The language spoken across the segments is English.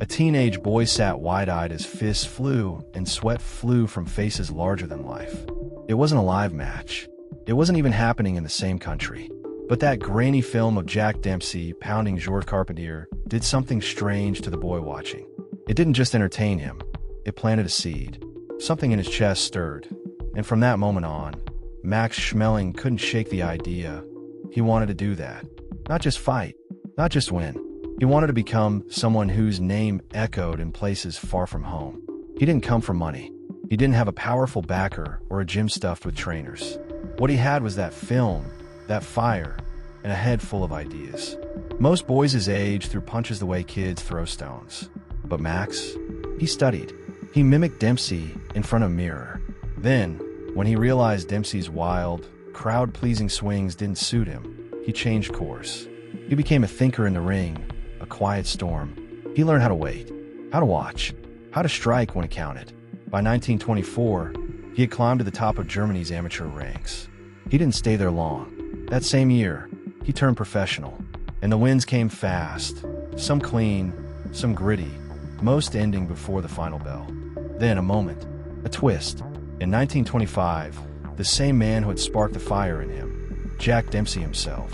A teenage boy sat wide-eyed as fists flew and sweat flew from faces larger than life. It wasn't a live match. It wasn't even happening in the same country. But that grainy film of Jack Dempsey pounding Georges Carpentier did something strange to the boy watching. It didn't just entertain him. It planted a seed. Something in his chest stirred. And from that moment on, Max SCHMELING couldn't shake the idea. He wanted to do that. Not just fight. Not just win. He wanted to become someone whose name echoed in places far from home. He didn't come for money. He didn't have a powerful backer or a gym stuffed with trainers. What he had was that film, that fire, and a head full of ideas. Most boys his age threw punches the way kids throw stones. But Max, he studied. He mimicked Dempsey in front of a mirror. Then, when he realized Dempsey's wild, crowd-pleasing swings didn't suit him, he changed course. He became a thinker in the ring, a quiet storm. He learned how to wait, how to watch, how to strike when it counted. By 1924, he had climbed to the top of Germany's amateur ranks. He didn't stay there long. That same year, he turned professional, and the wins came fast, some clean, some gritty, most ending before the final bell. Then a moment, a twist. In 1925, the same man who had sparked the fire in him, Jack Dempsey himself,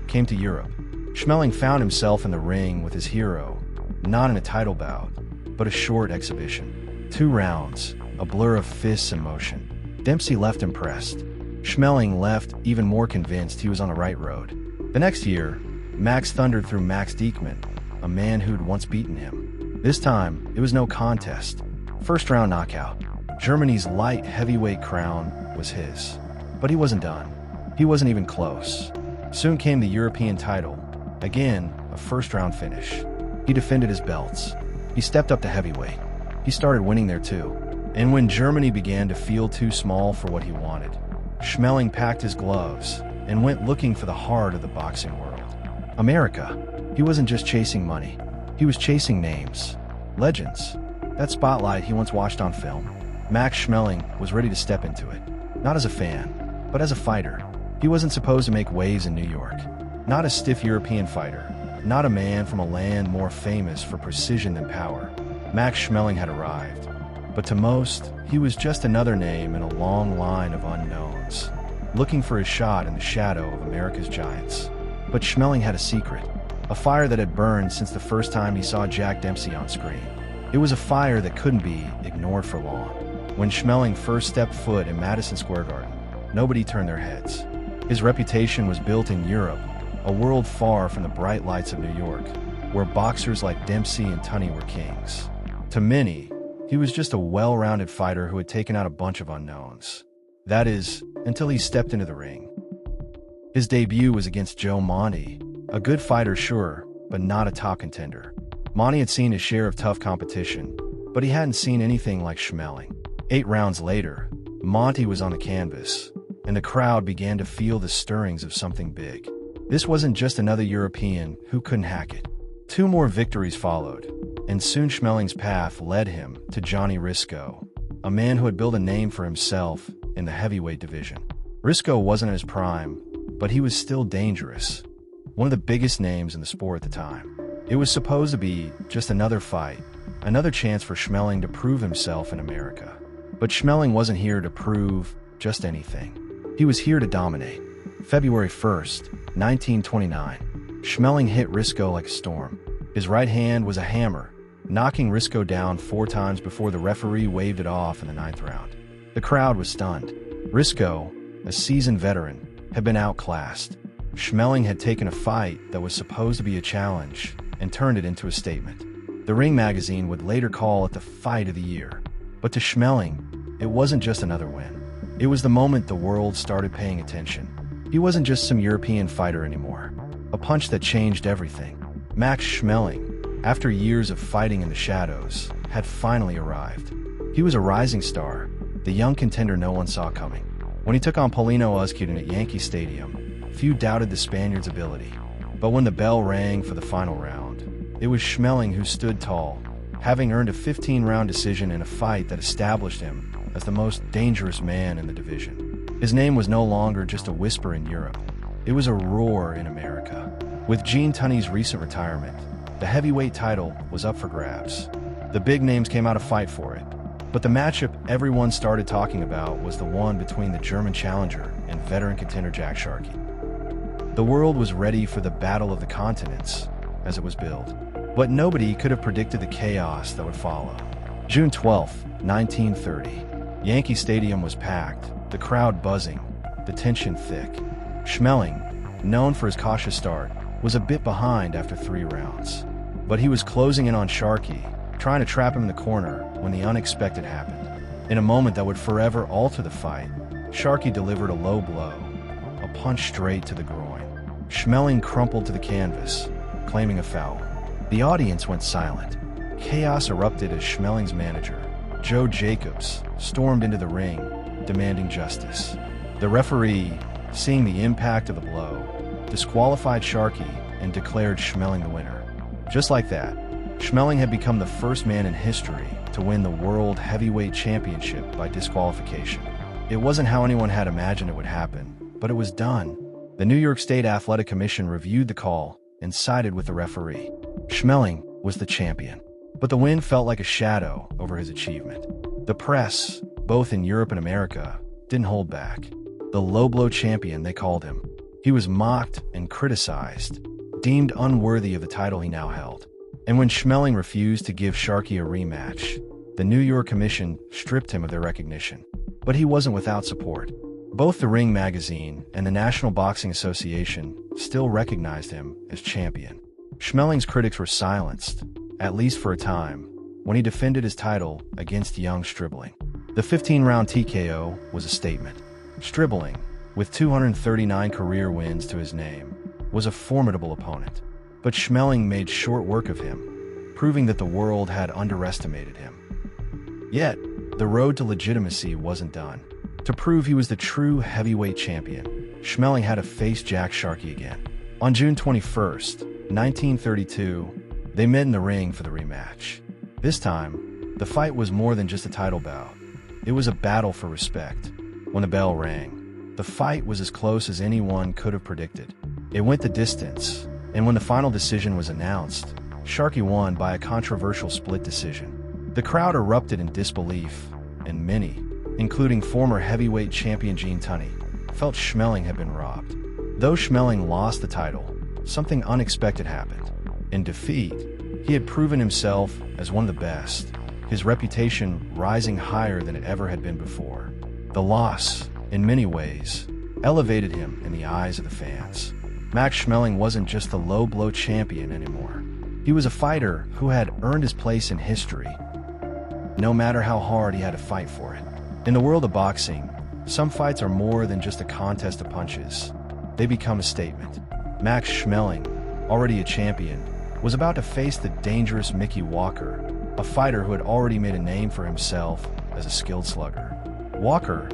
came to Europe. SCHMELING found himself in the ring with his hero, not in a title bout, but a short exhibition. 2 rounds, a blur of fists and motion. Dempsey left impressed. SCHMELING left even more convinced he was on the right road. The next year, Max thundered through Max Diekmann, a man who'd once beaten him. This time, it was no contest. First round knockout. Germany's light heavyweight crown was his. But he wasn't done. He wasn't even close. Soon came the European title. Again, a first-round finish. He defended his belts. He stepped up to heavyweight. He started winning there too. And when Germany began to feel too small for what he wanted, SCHMELING packed his gloves and went looking for the heart of the boxing world. America. He wasn't just chasing money. He was chasing names. Legends. That spotlight he once watched on film. Max SCHMELING was ready to step into it. Not as a fan, but as a fighter. He wasn't supposed to make waves in New York. Not a stiff European fighter. Not a man from a land more famous for precision than power. Max SCHMELING had arrived. But to most, he was just another name in a long line of unknowns, looking for his shot in the shadow of America's giants. But SCHMELING had a secret, a fire that had burned since the first time he saw Jack Dempsey on screen. It was a fire that couldn't be ignored for long. When SCHMELING first stepped foot in Madison Square Garden, nobody turned their heads. His reputation was built in Europe, a world far from the bright lights of New York, where boxers like Dempsey and Tunney were kings. To many, he was just a well-rounded fighter who had taken out a bunch of unknowns. That is, until he stepped into the ring. His debut was against Joe Monty, a good fighter sure, but not a top contender. Monty had seen his share of tough competition, but he hadn't seen anything like SCHMELING. 8 rounds later, Monty was on the canvas, and the crowd began to feel the stirrings of something big. This wasn't just another European who couldn't hack it. 2 more victories followed, and soon SCHMELING's path led him to Johnny Risco, a man who had built a name for himself in the heavyweight division. Risco wasn't in his prime, but he was still dangerous. One of the biggest names in the sport at the time. It was supposed to be just another fight, another chance for SCHMELING to prove himself in America. But SCHMELING wasn't here to prove just anything. He was here to dominate. February 1st, 1929, SCHMELING hit Risco like a storm. His right hand was a hammer, knocking Risco down 4 times before the referee waved it off in the 9th round. The crowd was stunned. Risco, a seasoned veteran, had been outclassed. SCHMELING had taken a fight that was supposed to be a challenge and turned it into a statement. The Ring magazine would later call it the fight of the year. But to SCHMELING, it wasn't just another win. It was the moment the world started paying attention. He wasn't just some European fighter anymore. A punch that changed everything. Max SCHMELING, after years of fighting in the shadows, had finally arrived. He was a rising star, the young contender no one saw coming. When he took on Paulino Uzquedin at Yankee Stadium, few doubted the Spaniard's ability. But when the bell rang for the final round, it was SCHMELING who stood tall, having earned a 15-round decision in a fight that established him as the most dangerous man in the division. His name was no longer just a whisper in Europe. It was a roar in America. With Gene Tunney's recent retirement, The heavyweight title was up for grabs. The big names came out to fight for it. But the matchup everyone started talking about was the one between the German challenger and veteran contender Jack Sharkey. The world was ready for the Battle of the Continents, as it was billed. But nobody could have predicted the chaos that would follow. June 12, 1930. Yankee Stadium was packed, the crowd buzzing, the tension thick. Schmeling, known for his cautious start, was a bit behind after 3 rounds. But he was closing in on Sharkey, trying to trap him in the corner when the unexpected happened. In a moment that would forever alter the fight, Sharkey delivered a low blow, a punch straight to the groin. Schmeling crumpled to the canvas, claiming a foul. The audience went silent. Chaos erupted as Schmeling's manager, Joe Jacobs, stormed into the ring, demanding justice. The referee, seeing the impact of the blow, disqualified Sharkey and declared Schmeling the winner. Just like that, Schmeling had become the first man in history to win the World Heavyweight Championship by disqualification. It wasn't how anyone had imagined it would happen, but it was done. The New York State Athletic Commission reviewed the call and sided with the referee. Schmeling was the champion, but the win felt like a shadow over his achievement. The press, both in Europe and America, didn't hold back. The low-blow champion, they called him. He was mocked and criticized, deemed unworthy of the title he now held. And when Schmeling refused to give Sharkey a rematch, the New York Commission stripped him of their recognition. But he wasn't without support. Both the Ring magazine and the National Boxing Association still recognized him as champion. Schmeling's critics were silenced, at least for a time, when he defended his title against young Stribling. The 15-round TKO was a statement. Stribling, with 239 career wins to his name, was a formidable opponent. But Schmeling made short work of him, proving that the world had underestimated him. Yet, the road to legitimacy wasn't done. To prove he was the true heavyweight champion, Schmeling had to face Jack Sharkey again. On June 21st, 1932, they met in the ring for the rematch. This time, the fight was more than just a title bout. It was a battle for respect. When the bell rang, the fight was as close as anyone could have predicted. It went the distance, and when the final decision was announced, Sharkey won by a controversial split decision. The crowd erupted in disbelief, and many, including former heavyweight champion Gene Tunney, felt Schmeling had been robbed. Though Schmeling lost the title, something unexpected happened. In defeat, he had proven himself as one of the best, his reputation rising higher than it ever had been before. The loss, in many ways, elevated him in the eyes of the fans. Max Schmeling wasn't just the low-blow champion anymore. He was a fighter who had earned his place in history, no matter how hard he had to fight for it. In the world of boxing, some fights are more than just a contest of punches. They become a statement. Max Schmeling, already a champion, was about to face the dangerous Mickey Walker, a fighter who had already made a name for himself as a skilled slugger. Walker,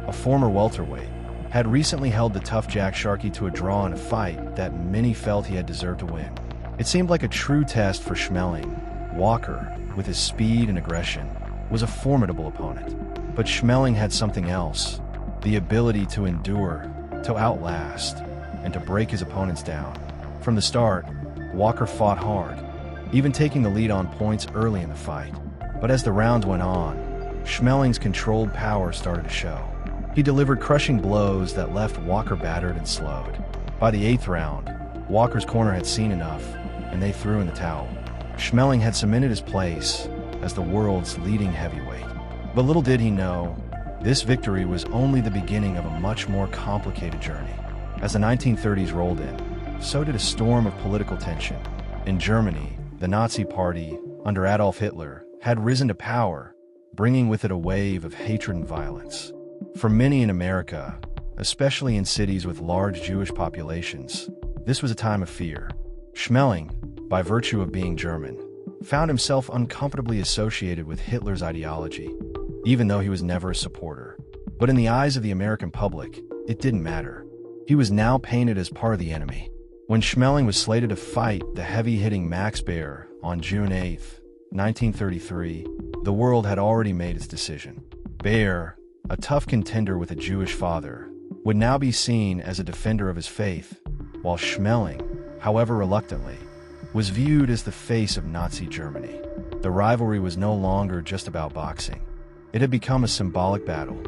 a former welterweight, had recently held the tough Jack Sharkey to a draw in a fight that many felt he had deserved to win. It seemed like a true test for Schmeling. Walker, with his speed and aggression, was a formidable opponent. But Schmeling had something else, the ability to endure, to outlast, and to break his opponents down. From the start, Walker fought hard, even taking the lead on points early in the fight. But as the rounds went on, Schmeling's controlled power started to show. He delivered crushing blows that left Walker battered and slowed. By the 8th round, Walker's corner had seen enough, and they threw in the towel. Schmeling had cemented his place as the world's leading heavyweight. But little did he know, this victory was only the beginning of a much more complicated journey. As the 1930s rolled in, so did a storm of political tension. In Germany, the Nazi Party, under Adolf Hitler, had risen to power, bringing with it a wave of hatred and violence. For many in America, especially in cities with large Jewish populations, this was a time of fear. Schmeling, by virtue of being German, found himself uncomfortably associated with Hitler's ideology, even though he was never a supporter. But in the eyes of the American public, it didn't matter. He was now painted as part of the enemy. When Schmeling was slated to fight the heavy-hitting Max Baer on June 8, 1933, the world had already made its decision. Baer, a tough contender with a Jewish father, would now be seen as a defender of his faith, while Schmeling, however reluctantly, was viewed as the face of Nazi Germany. The rivalry was no longer just about boxing. It had become a symbolic battle.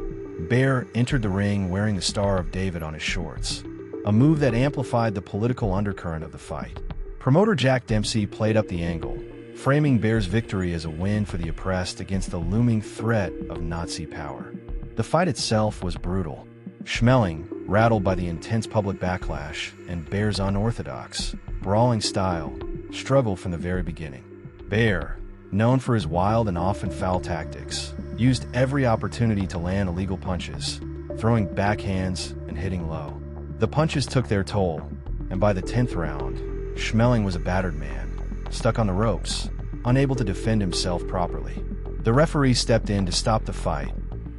Baer entered the ring wearing the Star of David on his shorts, a move that amplified the political undercurrent of the fight. Promoter Jack Dempsey played up the angle, framing Baer's victory as a win for the oppressed against the looming threat of Nazi power. The fight itself was brutal. Schmeling, rattled by the intense public backlash and Baer's unorthodox, brawling style, struggled from the very beginning. Baer, known for his wild and often foul tactics, used every opportunity to land illegal punches, throwing backhands and hitting low. The punches took their toll, and by the 10th round, Schmeling was a battered man, stuck on the ropes, unable to defend himself properly. The referee stepped in to stop the fight,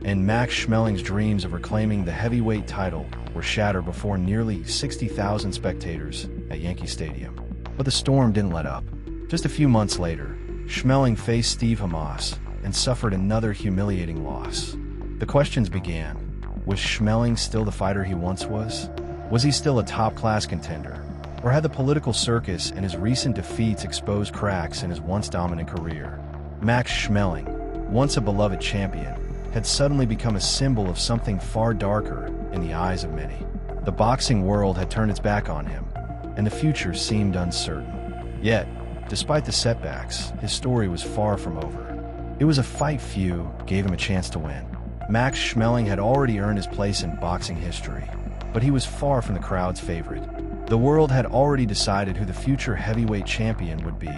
and Max SCHMELING's dreams of reclaiming the heavyweight title were shattered before nearly 60,000 spectators at Yankee Stadium. But the storm didn't let up. Just a few months later, Schmeling faced Steve Hamas and suffered another humiliating loss. The questions began. Was Schmeling still the fighter he once was? Was he still a top-class contender? Or had the political circus and his recent defeats exposed cracks in his once dominant career? Max SCHMELING, once a beloved champion, had suddenly become a symbol of something far darker in the eyes of many. The boxing world had turned its back on him, and the future seemed uncertain. Yet, despite the setbacks, his story was far from over. It was a fight few gave him a chance to win. Max SCHMELING had already earned his place in boxing history, but he was far from the crowd's favorite. The world had already decided who the future heavyweight champion would be: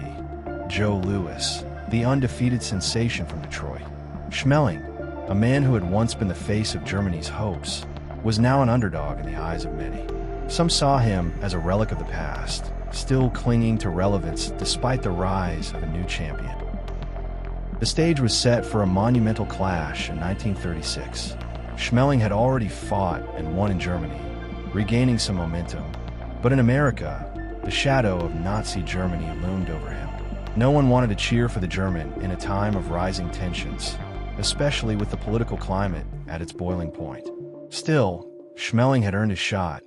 Joe Louis, the undefeated sensation from Detroit. SCHMELING, a man who had once been the face of Germany's hopes, was now an underdog in the eyes of many. Some saw him as a relic of the past, still clinging to relevance despite the rise of a new champion. The stage was set for a monumental clash in 1936. SCHMELING had already fought and won in Germany, regaining some momentum. But in America, the shadow of Nazi Germany loomed over him. No one wanted to cheer for the German in a time of rising tensions, especially with the political climate at its boiling point. Still, SCHMELING had earned his shot,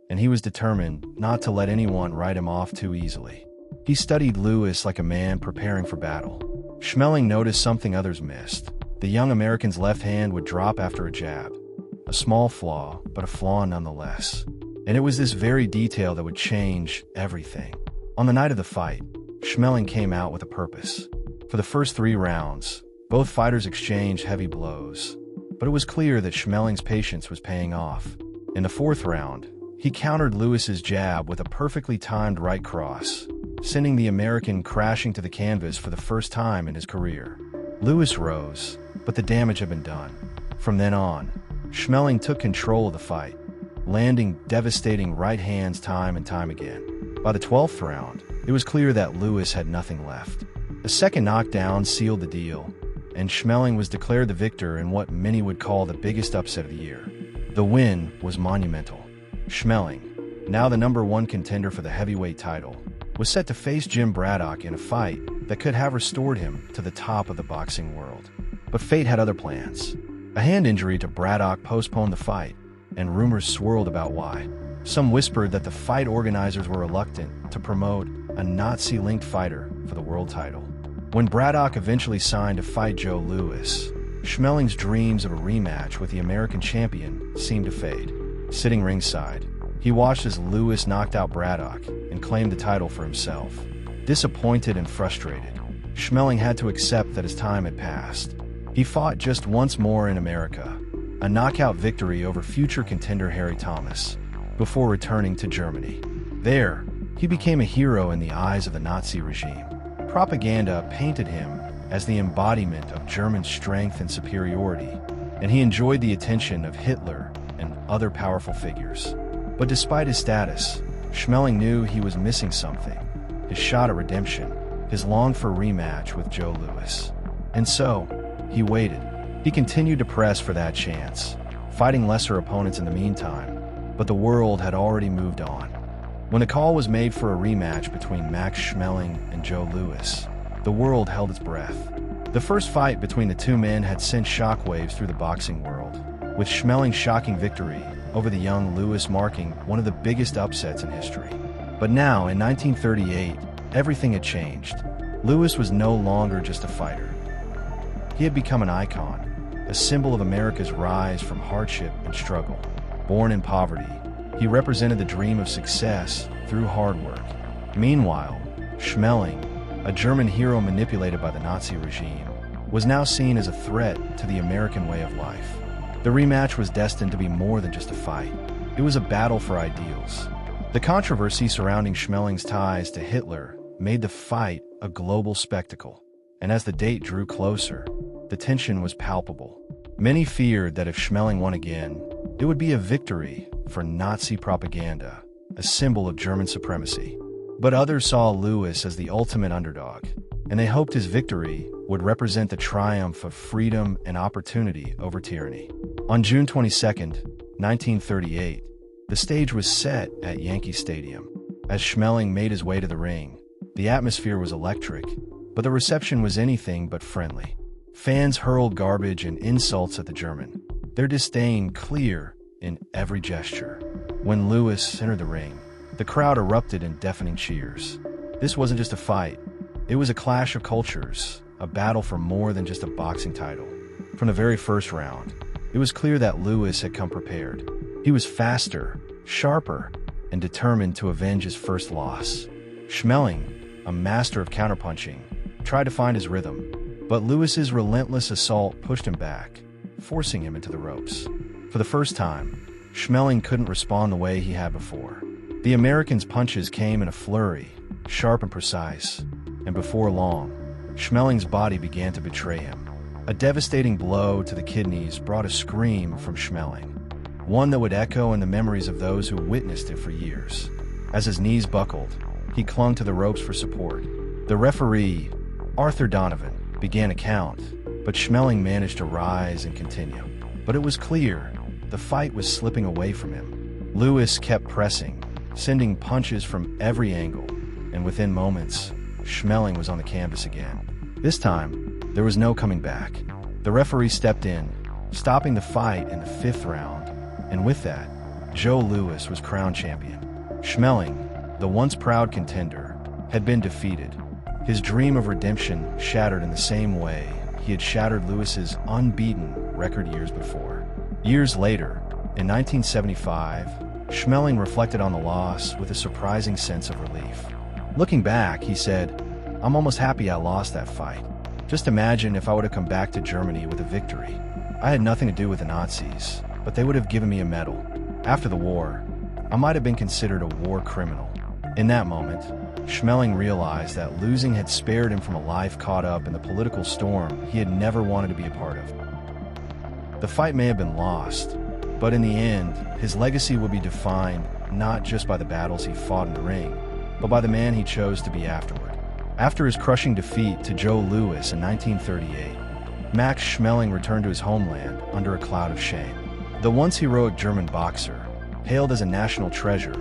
and he was determined not to let anyone write him off too easily. He studied Louis like a man preparing for battle. SCHMELING noticed something others missed. The young American's left hand would drop after a jab. A small flaw, but a flaw nonetheless. And it was this very detail that would change everything. On the night of the fight, SCHMELING came out with a purpose. For the first 3 rounds, both fighters exchanged heavy blows, but it was clear that SCHMELING's patience was paying off. In the 4th round, he countered Louis's jab with a perfectly timed right cross, sending the American crashing to the canvas for the first time in his career. Louis rose, but the damage had been done. From then on, SCHMELING took control of the fight, landing devastating right hands time and time again. By the 12th round, it was clear that Louis had nothing left. A second knockdown sealed the deal, and SCHMELING was declared the victor in what many would call the biggest upset of the year. The win was monumental. SCHMELING, now the #1 contender for the heavyweight title, was set to face Jim Braddock in a fight that could have restored him to the top of the boxing world. But fate had other plans. A hand injury to Braddock postponed the fight, and rumors swirled about why. Some whispered that the fight organizers were reluctant to promote a Nazi-linked fighter for the world title. When Braddock eventually signed to fight Joe Louis, SCHMELING's dreams of a rematch with the American champion seemed to fade. Sitting ringside, he watched as Louis knocked out Braddock and claimed the title for himself. Disappointed and frustrated, SCHMELING had to accept that his time had passed. He fought just once more in America, a knockout victory over future contender Harry Thomas, before returning to Germany. There, he became a hero in the eyes of the Nazi regime. Propaganda painted him as the embodiment of German strength and superiority, and he enjoyed the attention of Hitler and other powerful figures. But despite his status, SCHMELING knew he was missing something: his shot at redemption, his longed-for rematch with Joe Louis. And so, he waited. He continued to press for that chance, fighting lesser opponents in the meantime, but the world had already moved on. When the call was made for a rematch between Max SCHMELING and Joe Louis, the world held its breath. The first fight between the two men had sent shockwaves through the boxing world, with SCHMELING's shocking victory over the young Louis marking one of the biggest upsets in history. But now, in 1938, everything had changed. Lewis was no longer just a fighter. He had become an icon, a symbol of America's rise from hardship and struggle. Born in poverty, he represented the dream of success through hard work. Meanwhile, Schmeling, a German hero manipulated by the Nazi regime, was now seen as a threat to the American way of life. The rematch was destined to be more than just a fight. It was a battle for ideals. The controversy surrounding Schmeling's ties to Hitler made the fight a global spectacle, and as the date drew closer, the tension was palpable. Many feared that if Schmeling won again, it would be a victory for Nazi propaganda, a symbol of German supremacy. But others saw Lewis as the ultimate underdog, and they hoped his victory would represent the triumph of freedom and opportunity over tyranny. On June 22, 1938, the stage was set at Yankee Stadium. As Schmeling made his way to the ring, the atmosphere was electric, but the reception was anything but friendly. Fans hurled garbage and insults at the German, their disdain clear in every gesture. When Lewis entered the ring, the crowd erupted in deafening cheers. This wasn't just a fight. It was a clash of cultures, a battle for more than just a boxing title. From the very first round, it was clear that Lewis had come prepared. He was faster, sharper, and determined to avenge his first loss. Schmeling, a master of counterpunching, tried to find his rhythm, but Lewis's relentless assault pushed him back, forcing him into the ropes. For the first time, Schmeling couldn't respond the way he had before. The American's punches came in a flurry, sharp and precise, and before long, Schmeling's body began to betray him. A devastating blow to the kidneys brought a scream from Schmeling, one that would echo in the memories of those who witnessed it for years. As his knees buckled, he clung to the ropes for support. The referee, Arthur Donovan, began a count, but Schmeling managed to rise and continue. But it was clear, the fight was slipping away from him. Lewis kept pressing, sending punches from every angle, and within moments, Schmeling was on the canvas again. This time, there was no coming back. The referee stepped in, stopping the fight in the 5th round, and with that, Joe Louis was crowned champion. Schmeling, the once proud contender, had been defeated. His dream of redemption shattered in the same way he had shattered Lewis's unbeaten record years before. Years later, in 1975, Schmeling reflected on the loss with a surprising sense of relief. Looking back, he said, "I'm almost happy I lost that fight. Just imagine if I would have come back to Germany with a victory. I had nothing to do with the Nazis, but they would have given me a medal. After the war, I might have been considered a war criminal." In that moment, Schmeling realized that losing had spared him from a life caught up in the political storm he had never wanted to be a part of. The fight may have been lost, but in the end, his legacy would be defined not just by the battles he fought in the ring, but by the man he chose to be afterward. After his crushing defeat to Joe Louis in 1938, Max Schmeling returned to his homeland under a cloud of shame. The once heroic German boxer, hailed as a national treasure,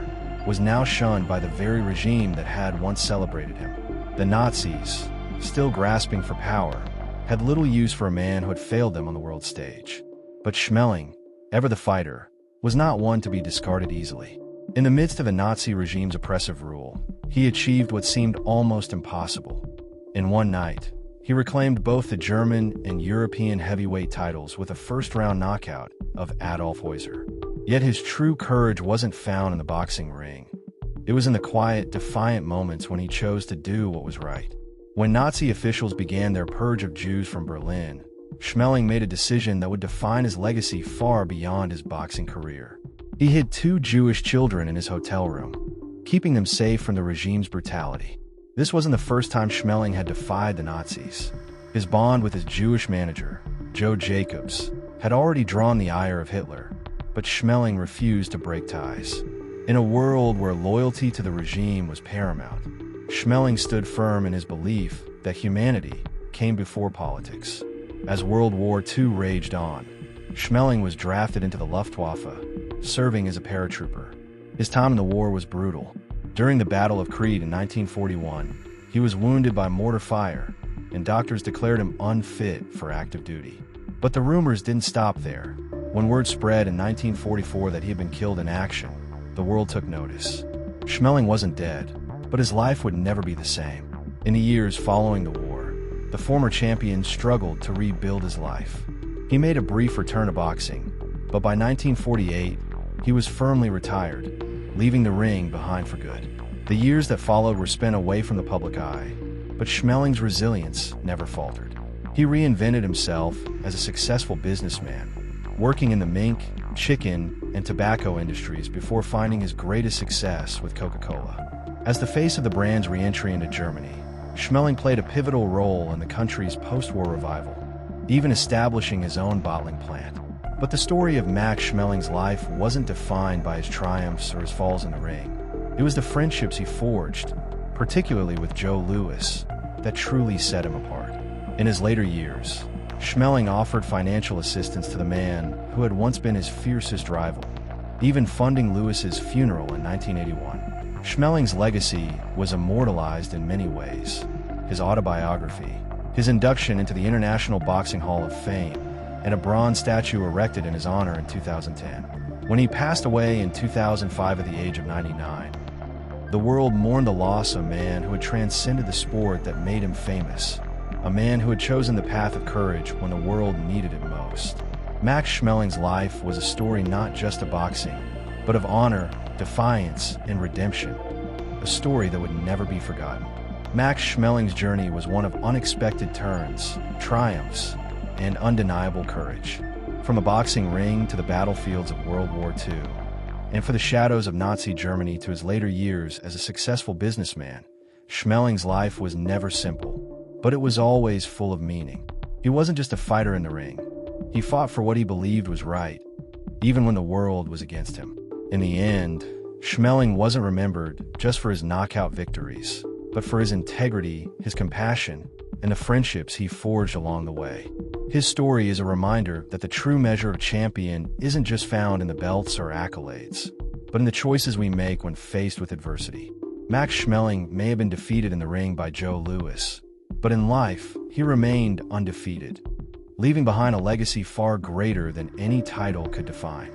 was now shunned by the very regime that had once celebrated him. The Nazis, still grasping for power, had little use for a man who had failed them on the world stage. But Schmeling, ever the fighter, was not one to be discarded easily. In the midst of the Nazi regime's oppressive rule, he achieved what seemed almost impossible. In one night, he reclaimed both the German and European heavyweight titles with a first-round knockout of Adolf Heuser. Yet his true courage wasn't found in the boxing ring. It was in the quiet, defiant moments when he chose to do what was right. When Nazi officials began their purge of Jews from Berlin, Schmeling made a decision that would define his legacy far beyond his boxing career. He hid 2 Jewish children in his hotel room, keeping them safe from the regime's brutality. This wasn't the first time Schmeling had defied the Nazis. His bond with his Jewish manager, Joe Jacobs, had already drawn the ire of Hitler, but Schmeling refused to break ties. In a world where loyalty to the regime was paramount, Schmeling stood firm in his belief that humanity came before politics. As World War II raged on, Schmeling was drafted into the Luftwaffe, serving as a paratrooper. His time in the war was brutal. During the Battle of Creed in 1941, he was wounded by mortar fire, and doctors declared him unfit for active duty. But the rumors didn't stop there. When word spread in 1944 that he had been killed in action, the world took notice. Schmeling wasn't dead. But his life would never be the same. In the years following the war, the former champion struggled to rebuild his life. He made a brief return to boxing, but by 1948, he was firmly retired, leaving the ring behind for good. The years that followed were spent away from the public eye, but Schmeling's resilience never faltered. He reinvented himself as a successful businessman, working in the mink, chicken, and tobacco industries before finding his greatest success with Coca-Cola. As the face of the brand's re-entry into Germany, Schmeling played a pivotal role in the country's post-war revival, even establishing his own bottling plant. But the story of Max Schmeling's life wasn't defined by his triumphs or his falls in the ring. It was the friendships he forged, particularly with Joe Louis, that truly set him apart. In his later years, Schmeling offered financial assistance to the man who had once been his fiercest rival, even funding Louis's funeral in 1981. Schmeling's legacy was immortalized in many ways. His autobiography, his induction into the International Boxing Hall of Fame, and a bronze statue erected in his honor in 2010. When he passed away in 2005 at the age of 99, the world mourned the loss of a man who had transcended the sport that made him famous, a man who had chosen the path of courage when the world needed it most. Max Schmeling's life was a story not just of boxing, but of honor, defiance, and redemption, a story that would never be forgotten. Max Schmeling's journey was one of unexpected turns, triumphs, and undeniable courage. From a boxing ring to the battlefields of World War II, and from the shadows of Nazi Germany to his later years as a successful businessman, Schmeling's life was never simple, but it was always full of meaning. He wasn't just a fighter in the ring. He fought for what he believed was right, even when the world was against him. In the end, Schmeling wasn't remembered just for his knockout victories, but for his integrity, his compassion, and the friendships he forged along the way. His story is a reminder that the true measure of champion isn't just found in the belts or accolades, but in the choices we make when faced with adversity. Max Schmeling may have been defeated in the ring by Joe Louis, but in life, he remained undefeated, leaving behind a legacy far greater than any title could define.